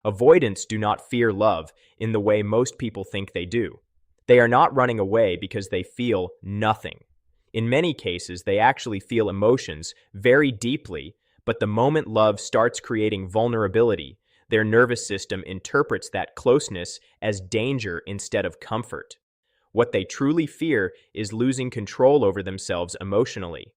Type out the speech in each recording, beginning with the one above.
Avoidants do not fear love in the way most people think they do. They are not running away because they feel nothing. In many cases, they actually feel emotions very deeply, but the moment love starts creating vulnerability, their nervous system interprets that closeness as danger instead of comfort. What they truly fear is losing control over themselves emotionally.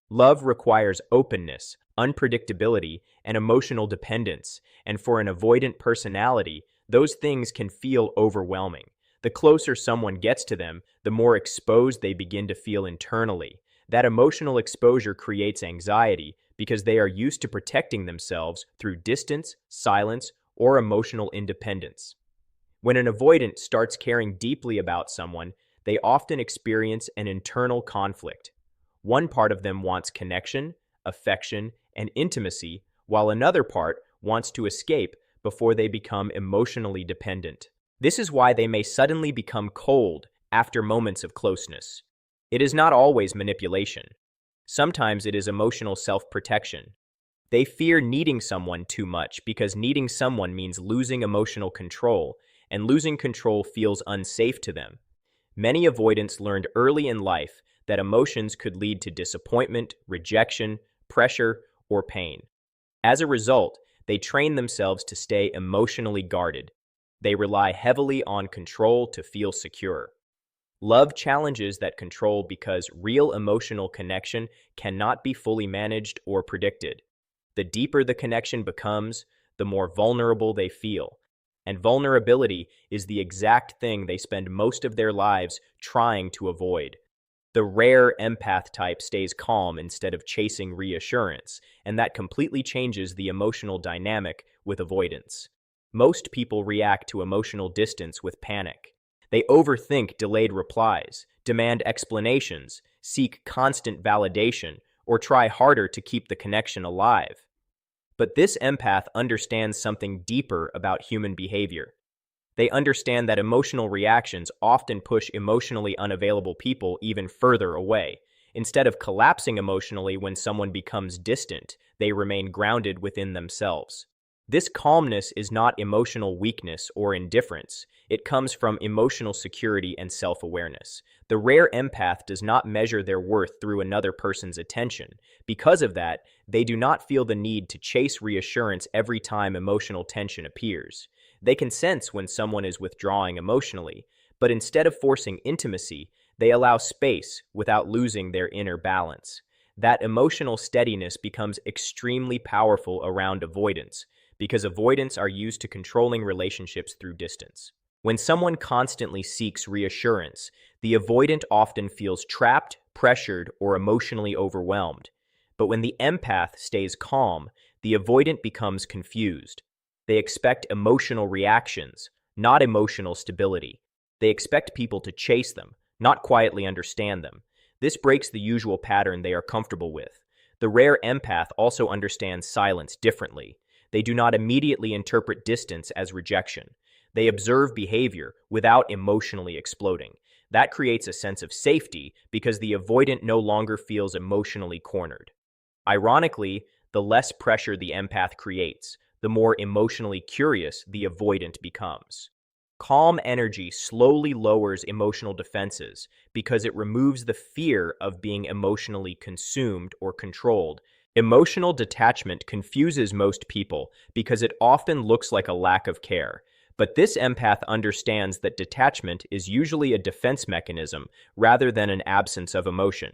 Love requires openness, unpredictability, and emotional dependence, and for an avoidant personality, those things can feel overwhelming. The closer someone gets to them, the more exposed they begin to feel internally. That emotional exposure creates anxiety because they are used to protecting themselves through distance, silence, or emotional independence. When an avoidant starts caring deeply about someone, they often experience an internal conflict. One part of them wants connection, affection, and intimacy, while another part wants to escape before they become emotionally dependent. This is why they may suddenly become cold after moments of closeness. It is not always manipulation. Sometimes it is emotional self-protection. They fear needing someone too much because needing someone means losing emotional control, and losing control feels unsafe to them. Many avoidants learned early in life that emotions could lead to disappointment, rejection, pressure, or pain. As a result, they train themselves to stay emotionally guarded. They rely heavily on control to feel secure. Love challenges that control because real emotional connection cannot be fully managed or predicted. The deeper the connection becomes, the more vulnerable they feel. And vulnerability is the exact thing they spend most of their lives trying to avoid. The rare empath type stays calm instead of chasing reassurance, and that completely changes the emotional dynamic with avoidance. Most people react to emotional distance with panic. They overthink delayed replies, demand explanations, seek constant validation, or try harder to keep the connection alive. But this empath understands something deeper about human behavior. They understand that emotional reactions often push emotionally unavailable people even further away. Instead of collapsing emotionally when someone becomes distant, they remain grounded within themselves. This calmness is not emotional weakness or indifference. It comes from emotional security and self-awareness. The rare empath does not measure their worth through another person's attention. Because of that, they do not feel the need to chase reassurance every time emotional tension appears. They can sense when someone is withdrawing emotionally, but instead of forcing intimacy, they allow space without losing their inner balance. That emotional steadiness becomes extremely powerful around avoidance, because avoidants are used to controlling relationships through distance. When someone constantly seeks reassurance, the avoidant often feels trapped, pressured, or emotionally overwhelmed. But when the empath stays calm, the avoidant becomes confused. They expect emotional reactions, not emotional stability. They expect people to chase them, not quietly understand them. This breaks the usual pattern they are comfortable with. The rare empath also understands silence differently. They do not immediately interpret distance as rejection. They observe behavior without emotionally exploding. That creates a sense of safety because the avoidant no longer feels emotionally cornered. Ironically, the less pressure the empath creates, the more emotionally curious the avoidant becomes. Calm energy slowly lowers emotional defenses because it removes the fear of being emotionally consumed or controlled. Emotional detachment confuses most people because it often looks like a lack of care. But this empath understands that detachment is usually a defense mechanism rather than an absence of emotion.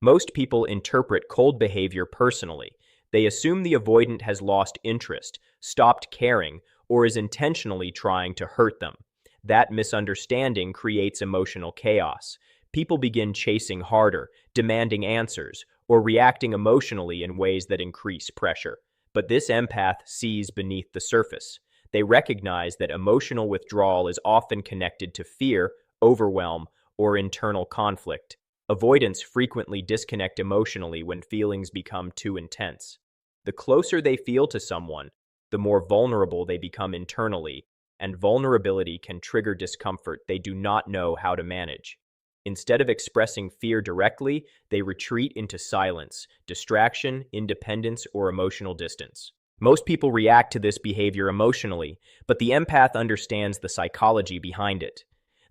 Most people interpret cold behavior personally. They assume the avoidant has lost interest, stopped caring, or is intentionally trying to hurt them. That misunderstanding creates emotional chaos. People begin chasing harder, demanding answers, or reacting emotionally in ways that increase pressure. But this empath sees beneath the surface. They recognize that emotional withdrawal is often connected to fear, overwhelm, or internal conflict. Avoidants frequently disconnect emotionally when feelings become too intense. The closer they feel to someone, the more vulnerable they become internally, and vulnerability can trigger discomfort they do not know how to manage. Instead of expressing fear directly, they retreat into silence, distraction, independence, or emotional distance. Most people react to this behavior emotionally, but the empath understands the psychology behind it.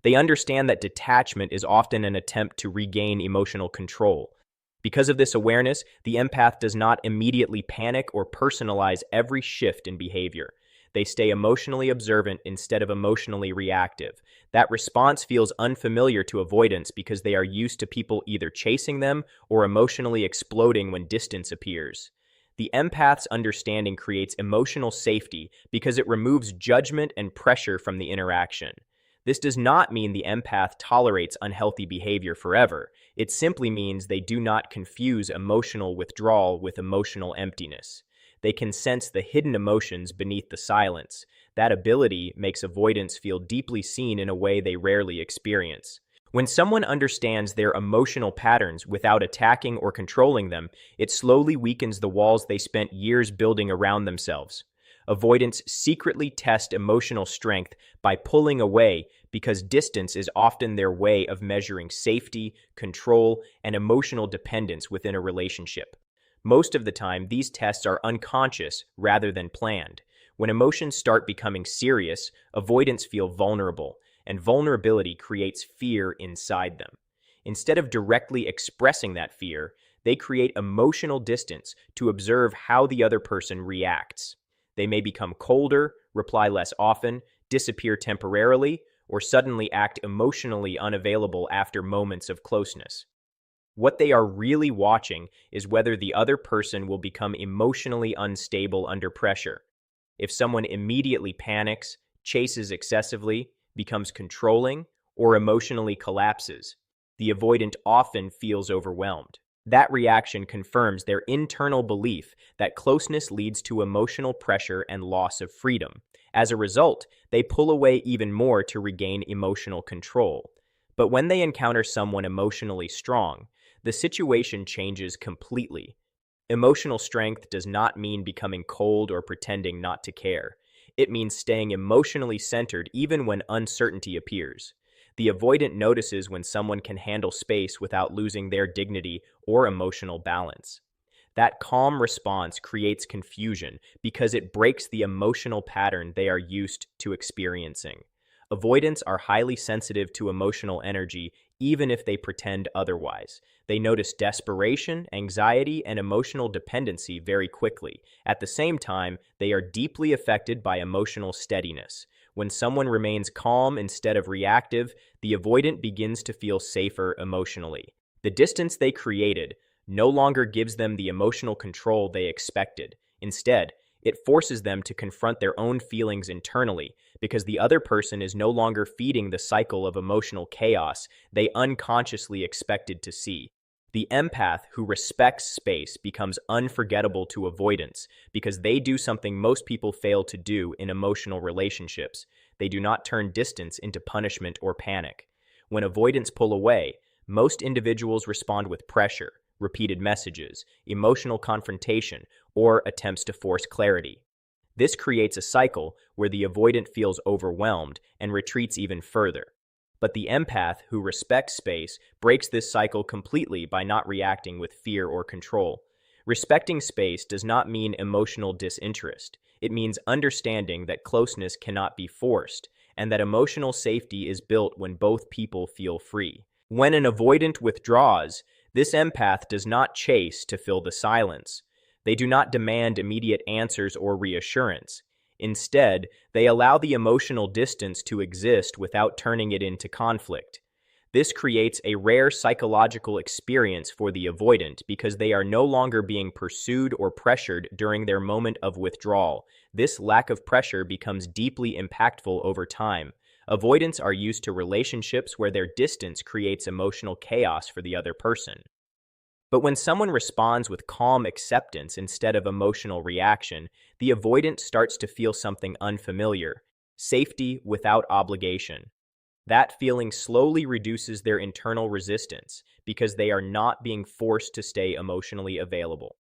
They understand that detachment is often an attempt to regain emotional control. Because of this awareness, the empath does not immediately panic or personalize every shift in behavior. They stay emotionally observant instead of emotionally reactive. That response feels unfamiliar to avoidants because they are used to people either chasing them or emotionally exploding when distance appears. The empath's understanding creates emotional safety because it removes judgment and pressure from the interaction. This does not mean the empath tolerates unhealthy behavior forever. It simply means they do not confuse emotional withdrawal with emotional emptiness. They can sense the hidden emotions beneath the silence. That ability makes avoidants feel deeply seen in a way they rarely experience. When someone understands their emotional patterns without attacking or controlling them, it slowly weakens the walls they spent years building around themselves. Avoidants secretly test emotional strength by pulling away because distance is often their way of measuring safety, control, and emotional dependence within a relationship. Most of the time, these tests are unconscious rather than planned. When emotions start becoming serious, avoidants feel vulnerable, and vulnerability creates fear inside them. Instead of directly expressing that fear, they create emotional distance to observe how the other person reacts. They may become colder, reply less often, disappear temporarily, or suddenly act emotionally unavailable after moments of closeness. What they are really watching is whether the other person will become emotionally unstable under pressure. If someone immediately panics, chases excessively, becomes controlling, or emotionally collapses, the avoidant often feels overwhelmed. That reaction confirms their internal belief that closeness leads to emotional pressure and loss of freedom. As a result, they pull away even more to regain emotional control. But when they encounter someone emotionally strong, the situation changes completely. Emotional strength does not mean becoming cold or pretending not to care. It means staying emotionally centered even when uncertainty appears. The avoidant notices when someone can handle space without losing their dignity or emotional balance. That calm response creates confusion because it breaks the emotional pattern they are used to experiencing. Avoidants are highly sensitive to emotional energy, even if they pretend otherwise. They notice desperation, anxiety, and emotional dependency very quickly. At the same time, they are deeply affected by emotional steadiness. When someone remains calm instead of reactive, the avoidant begins to feel safer emotionally. The distance they created no longer gives them the emotional control they expected. Instead, it forces them to confront their own feelings internally because the other person is no longer feeding the cycle of emotional chaos they unconsciously expected to see. The empath who respects space becomes unforgettable to avoidants because they do something most people fail to do in emotional relationships. They do not turn distance into punishment or panic. When avoidants pull away, most individuals respond with pressure, repeated messages, emotional confrontation, or attempts to force clarity. This creates a cycle where the avoidant feels overwhelmed and retreats even further. But the empath, who respects space, breaks this cycle completely by not reacting with fear or control. Respecting space does not mean emotional disinterest. It means understanding that closeness cannot be forced, and that emotional safety is built when both people feel free. When an avoidant withdraws, this empath does not chase to fill the silence. They do not demand immediate answers or reassurance. Instead, they allow the emotional distance to exist without turning it into conflict. This creates a rare psychological experience for the avoidant because they are no longer being pursued or pressured during their moment of withdrawal. This lack of pressure becomes deeply impactful over time. Avoidants are used to relationships where their distance creates emotional chaos for the other person. But when someone responds with calm acceptance instead of emotional reaction, the avoidant starts to feel something unfamiliar: safety without obligation. That feeling slowly reduces their internal resistance because they are not being forced to stay emotionally available.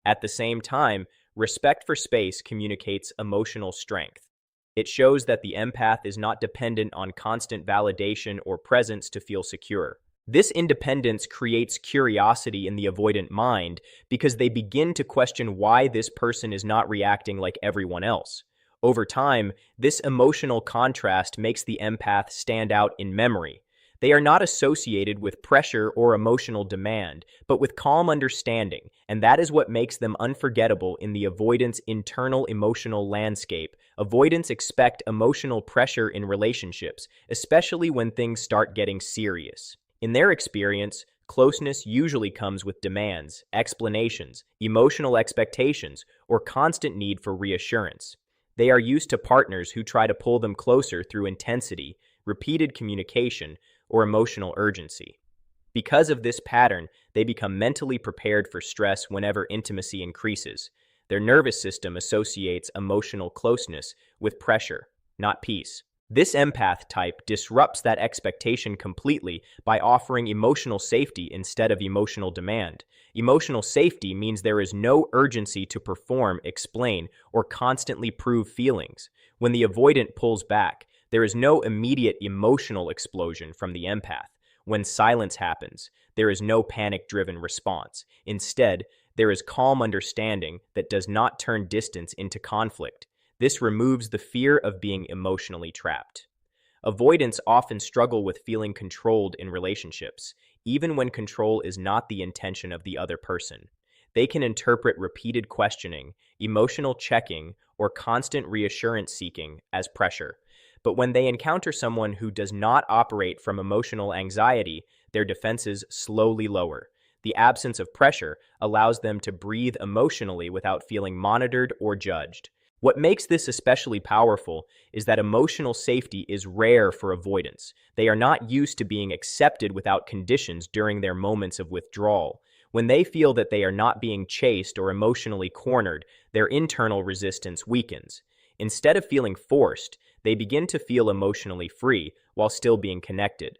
At the same time, respect for space communicates emotional strength. It shows that the empath is not dependent on constant validation or presence to feel secure. This independence creates curiosity in the avoidant mind because they begin to question why this person is not reacting like everyone else. Over time, this emotional contrast makes the empath stand out in memory. They are not associated with pressure or emotional demand, but with calm understanding, and that is what makes them unforgettable in the avoidant's internal emotional landscape. Avoidants expect emotional pressure in relationships, especially when things start getting serious. In their experience, closeness usually comes with demands, explanations, emotional expectations, or constant need for reassurance. They are used to partners who try to pull them closer through intensity, repeated communication, or emotional urgency. Because of this pattern, they become mentally prepared for stress whenever intimacy increases. Their nervous system associates emotional closeness with pressure, not peace. This empath type disrupts that expectation completely by offering emotional safety instead of emotional demand. Emotional safety means there is no urgency to perform, explain, or constantly prove feelings. When the avoidant pulls back, there is no immediate emotional explosion from the empath. When silence happens, there is no panic-driven response. Instead, there is calm understanding that does not turn distance into conflict. This removes the fear of being emotionally trapped. Avoidants often struggle with feeling controlled in relationships, even when control is not the intention of the other person. They can interpret repeated questioning, emotional checking, or constant reassurance seeking as pressure. But when they encounter someone who does not operate from emotional anxiety, their defenses slowly lower. The absence of pressure allows them to breathe emotionally without feeling monitored or judged. What makes this especially powerful is that emotional safety is rare for avoidants. They are not used to being accepted without conditions during their moments of withdrawal. When they feel that they are not being chased or emotionally cornered, their internal resistance weakens. Instead of feeling forced, they begin to feel emotionally free while still being connected.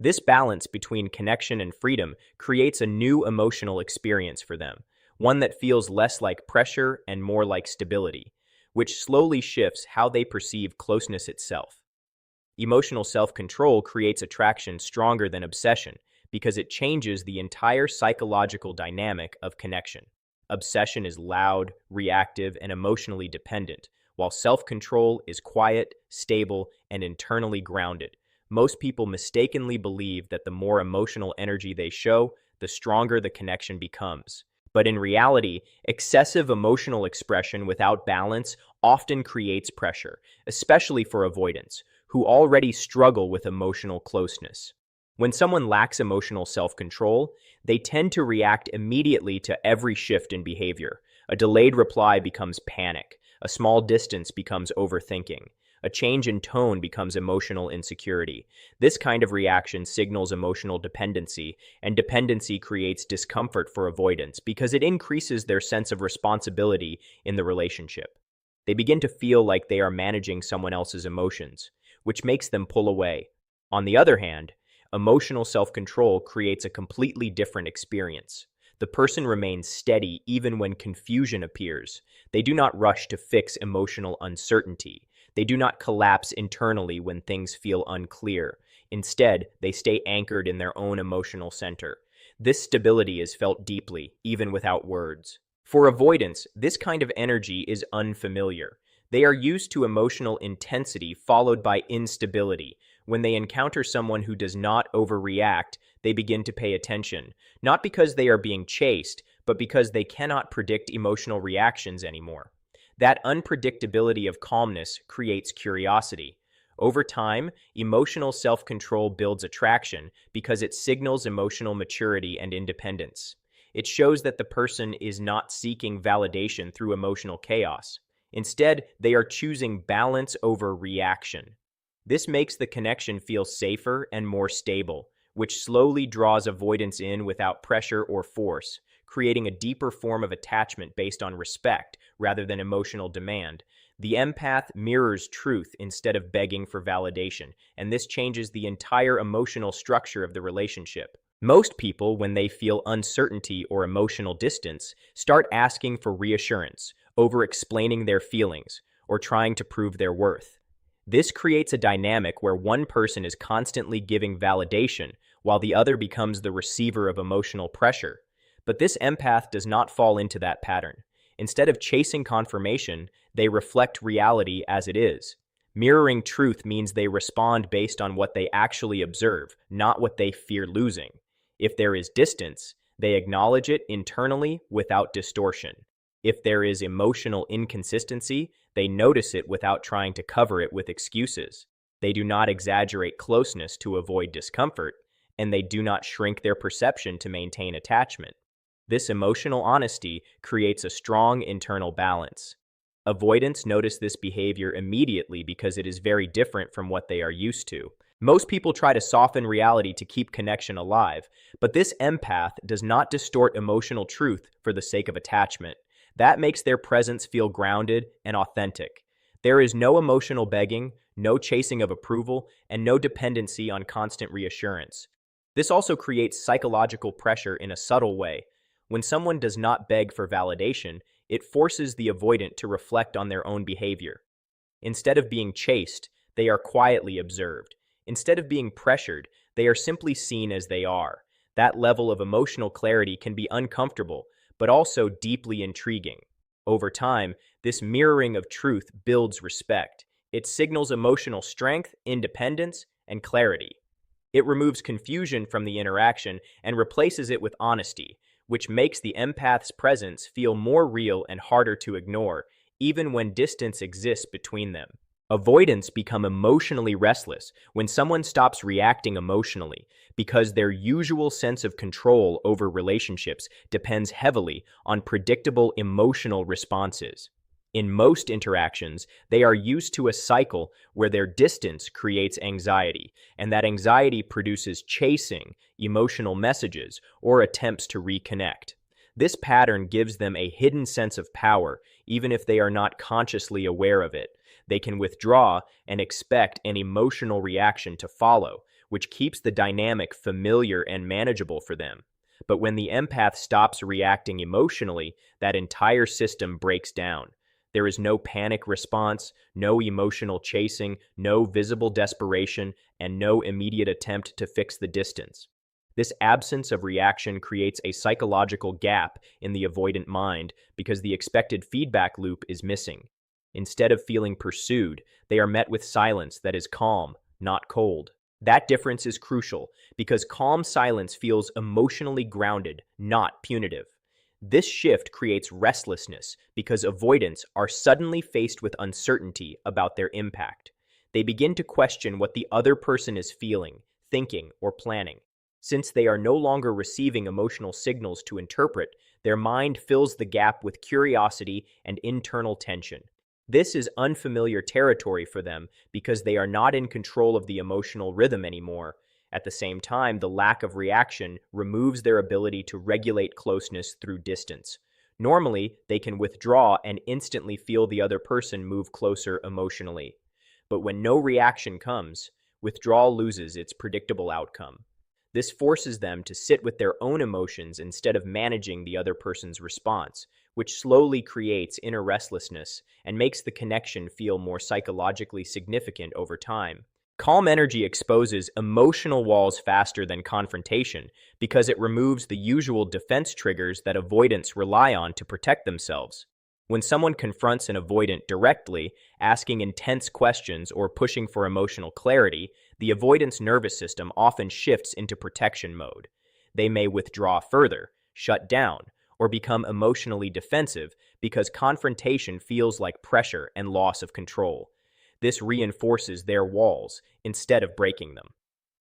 This balance between connection and freedom creates a new emotional experience for them, one that feels less like pressure and more like stability, which slowly shifts how they perceive closeness itself. Emotional self-control creates attraction stronger than obsession because it changes the entire psychological dynamic of connection. Obsession is loud, reactive, and emotionally dependent, while self-control is quiet, stable, and internally grounded. Most people mistakenly believe that the more emotional energy they show, the stronger the connection becomes. But in reality, excessive emotional expression without balance often creates pressure, especially for avoidants, who already struggle with emotional closeness. When someone lacks emotional self-control, they tend to react immediately to every shift in behavior. A delayed reply becomes panic. A small distance becomes overthinking. A change in tone becomes emotional insecurity. This kind of reaction signals emotional dependency, and dependency creates discomfort for avoidants because it increases their sense of responsibility in the relationship. They begin to feel like they are managing someone else's emotions, which makes them pull away. On the other hand, emotional self-control creates a completely different experience. The person remains steady even when confusion appears. They do not rush to fix emotional uncertainty. They do not collapse internally when things feel unclear. Instead, they stay anchored in their own emotional center. This stability is felt deeply, even without words. For avoidants, this kind of energy is unfamiliar. They are used to emotional intensity followed by instability. When they encounter someone who does not overreact, they begin to pay attention, not because they are being chased, but because they cannot predict emotional reactions anymore. That unpredictability of calmness creates curiosity. Over time, emotional self-control builds attraction because it signals emotional maturity and independence. It shows that the person is not seeking validation through emotional chaos. Instead, they are choosing balance over reaction. This makes the connection feel safer and more stable, which slowly draws avoidance in without pressure or force, creating a deeper form of attachment based on respect rather than emotional demand. The empath mirrors truth instead of begging for validation, and this changes the entire emotional structure of the relationship. Most people, when they feel uncertainty or emotional distance, start asking for reassurance, over-explaining their feelings, or trying to prove their worth. This creates a dynamic where one person is constantly giving validation while the other becomes the receiver of emotional pressure. But this empath does not fall into that pattern. Instead of chasing confirmation, they reflect reality as it is. Mirroring truth means they respond based on what they actually observe, not what they fear losing. If there is distance, they acknowledge it internally without distortion. If there is emotional inconsistency, they notice it without trying to cover it with excuses. They do not exaggerate closeness to avoid discomfort, and they do not shrink their perception to maintain attachment. This emotional honesty creates a strong internal balance. Avoidants notice this behavior immediately because it is very different from what they are used to. Most people try to soften reality to keep connection alive, but this empath does not distort emotional truth for the sake of attachment. That makes their presence feel grounded and authentic. There is no emotional begging, no chasing of approval, and no dependency on constant reassurance. This also creates psychological pressure in a subtle way. When someone does not beg for validation, it forces the avoidant to reflect on their own behavior. Instead of being chased, they are quietly observed. Instead of being pressured, they are simply seen as they are. That level of emotional clarity can be uncomfortable, but also deeply intriguing. Over time, this mirroring of truth builds respect. It signals emotional strength, independence, and clarity. It removes confusion from the interaction and replaces it with honesty, which makes the empath's presence feel more real and harder to ignore, even when distance exists between them. Avoidants become emotionally restless when someone stops reacting emotionally because their usual sense of control over relationships depends heavily on predictable emotional responses. In most interactions, they are used to a cycle where their distance creates anxiety, and that anxiety produces chasing, emotional messages, or attempts to reconnect. This pattern gives them a hidden sense of power, even if they are not consciously aware of it. They can withdraw and expect an emotional reaction to follow, which keeps the dynamic familiar and manageable for them. But when the empath stops reacting emotionally, that entire system breaks down. There is no panic response, no emotional chasing, no visible desperation, and no immediate attempt to fix the distance. This absence of reaction creates a psychological gap in the avoidant mind because the expected feedback loop is missing. Instead of feeling pursued, they are met with silence that is calm, not cold. That difference is crucial because calm silence feels emotionally grounded, not punitive. This shift creates restlessness because avoidants are suddenly faced with uncertainty about their impact. They begin to question what the other person is feeling, thinking, or planning. Since they are no longer receiving emotional signals to interpret, their mind fills the gap with curiosity and internal tension. This is unfamiliar territory for them because they are not in control of the emotional rhythm anymore. At the same time, the lack of reaction removes their ability to regulate closeness through distance. Normally, they can withdraw and instantly feel the other person move closer emotionally. But when no reaction comes, withdrawal loses its predictable outcome. This forces them to sit with their own emotions instead of managing the other person's response, which slowly creates inner restlessness and makes the connection feel more psychologically significant over time. Calm energy exposes emotional walls faster than confrontation because it removes the usual defense triggers that avoidants rely on to protect themselves. When someone confronts an avoidant directly, asking intense questions or pushing for emotional clarity, the avoidant's nervous system often shifts into protection mode. They may withdraw further, shut down, or become emotionally defensive because confrontation feels like pressure and loss of control. This reinforces their walls instead of breaking them.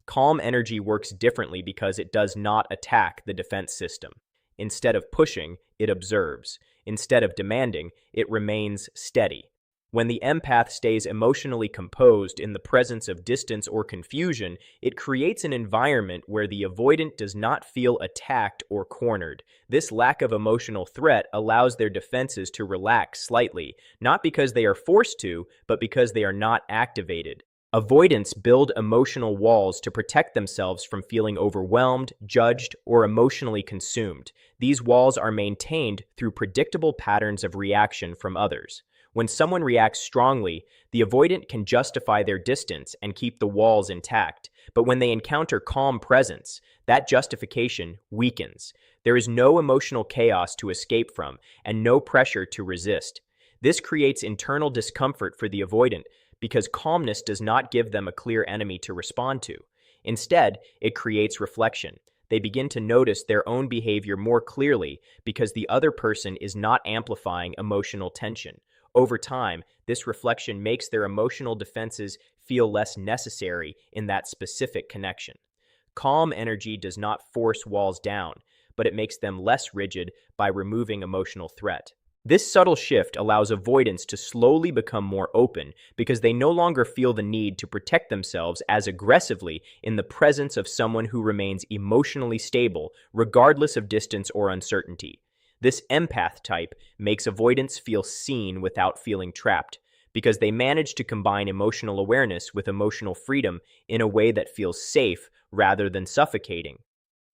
Calm energy works differently because it does not attack the defense system. Instead of pushing, it observes. Instead of demanding, it remains steady. When the empath stays emotionally composed in the presence of distance or confusion, it creates an environment where the avoidant does not feel attacked or cornered. This lack of emotional threat allows their defenses to relax slightly, not because they are forced to, but because they are not activated. Avoidants build emotional walls to protect themselves from feeling overwhelmed, judged, or emotionally consumed. These walls are maintained through predictable patterns of reaction from others. When someone reacts strongly, the avoidant can justify their distance and keep the walls intact, but when they encounter calm presence, that justification weakens. There is no emotional chaos to escape from and no pressure to resist. This creates internal discomfort for the avoidant because calmness does not give them a clear enemy to respond to. Instead, it creates reflection. They begin to notice their own behavior more clearly because the other person is not amplifying emotional tension. Over time, this reflection makes their emotional defenses feel less necessary in that specific connection. Calm energy does not force walls down, but it makes them less rigid by removing emotional threat. This subtle shift allows avoidants to slowly become more open because they no longer feel the need to protect themselves as aggressively in the presence of someone who remains emotionally stable, regardless of distance or uncertainty. This empath type makes avoidants feel seen without feeling trapped, because they manage to combine emotional awareness with emotional freedom in a way that feels safe rather than suffocating.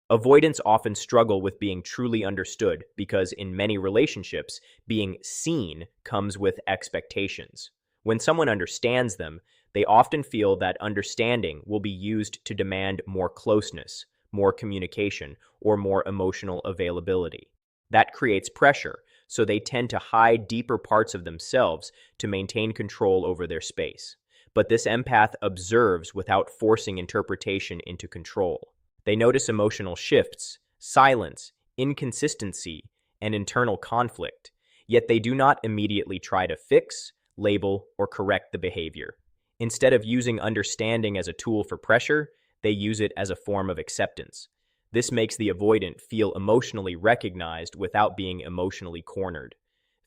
Avoidants often struggle with being truly understood because, in many relationships, being seen comes with expectations. When someone understands them, they often feel that understanding will be used to demand more closeness, more communication, or more emotional availability. That creates pressure, so they tend to hide deeper parts of themselves to maintain control over their space. But this empath observes without forcing interpretation into control. They notice emotional shifts, silence, inconsistency, and internal conflict, yet they do not immediately try to fix, label, or correct the behavior. Instead of using understanding as a tool for pressure, they use it as a form of acceptance. This makes the avoidant feel emotionally recognized without being emotionally cornered.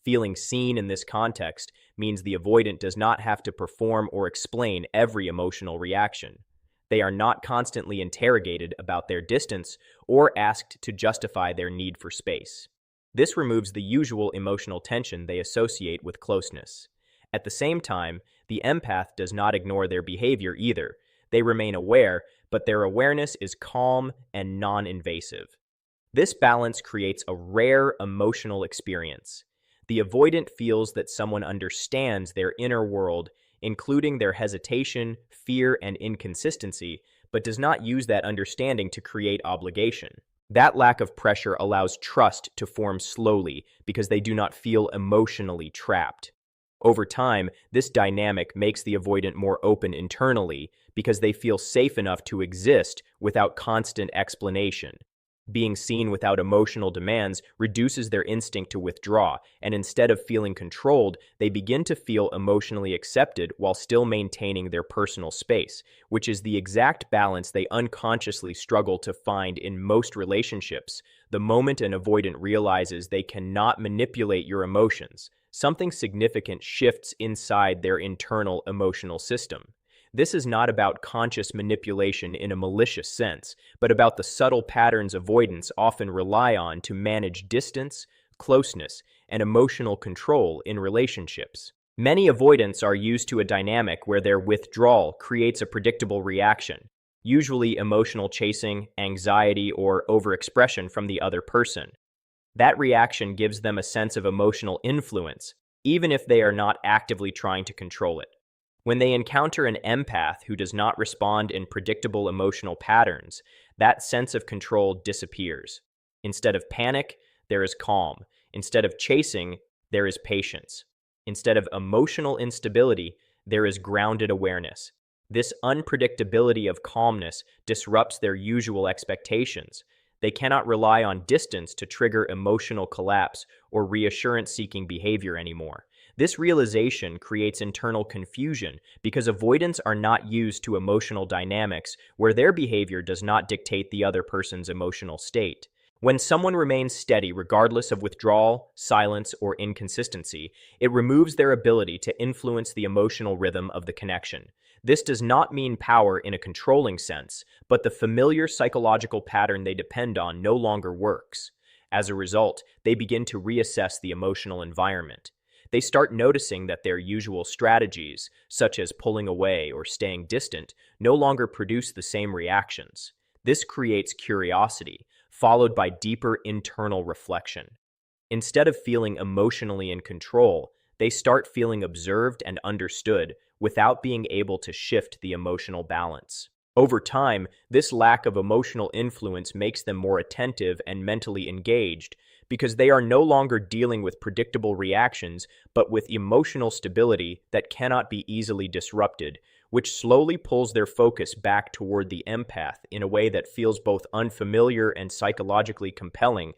Feeling seen in this context means the avoidant does not have to perform or explain every emotional reaction. They are not constantly interrogated about their distance or asked to justify their need for space. This removes the usual emotional tension they associate with closeness. At the same time, the empath does not ignore their behavior either. They remain aware, but their awareness is calm and non-invasive. This balance creates a rare emotional experience. The avoidant feels that someone understands their inner world, including their hesitation, fear, and inconsistency, but does not use that understanding to create obligation. That lack of pressure allows trust to form slowly because they do not feel emotionally trapped. Over time, this dynamic makes the avoidant more open internally because they feel safe enough to exist without constant explanation. Being seen without emotional demands reduces their instinct to withdraw, and instead of feeling controlled, they begin to feel emotionally accepted while still maintaining their personal space, which is the exact balance they unconsciously struggle to find in most relationships. The moment an avoidant realizes they cannot manipulate your emotions, something significant shifts inside their internal emotional system. This is not about conscious manipulation in a malicious sense, but about the subtle patterns avoidants often rely on to manage distance, closeness, and emotional control in relationships. Many avoidants are used to a dynamic where their withdrawal creates a predictable reaction, usually emotional chasing, anxiety, or overexpression from the other person. That reaction gives them a sense of emotional influence, even if they are not actively trying to control it. When they encounter an empath who does not respond in predictable emotional patterns, that sense of control disappears. Instead of panic, there is calm. Instead of chasing, there is patience. Instead of emotional instability, there is grounded awareness. This unpredictability of calmness disrupts their usual expectations. They cannot rely on distance to trigger emotional collapse or reassurance-seeking behavior anymore. This realization creates internal confusion because avoidants are not used to emotional dynamics where their behavior does not dictate the other person's emotional state. When someone remains steady regardless of withdrawal, silence, or inconsistency, it removes their ability to influence the emotional rhythm of the connection. This does not mean power in a controlling sense, but the familiar psychological pattern they depend on no longer works. As a result, they begin to reassess the emotional environment. They start noticing that their usual strategies, such as pulling away or staying distant, no longer produce the same reactions. This creates curiosity, followed by deeper internal reflection. Instead of feeling emotionally in control, they start feeling observed and understood without being able to shift the emotional balance. Over time, this lack of emotional influence makes them more attentive and mentally engaged because they are no longer dealing with predictable reactions but with emotional stability that cannot be easily disrupted, which slowly pulls their focus back toward the empath in a way that feels both unfamiliar and psychologically compelling.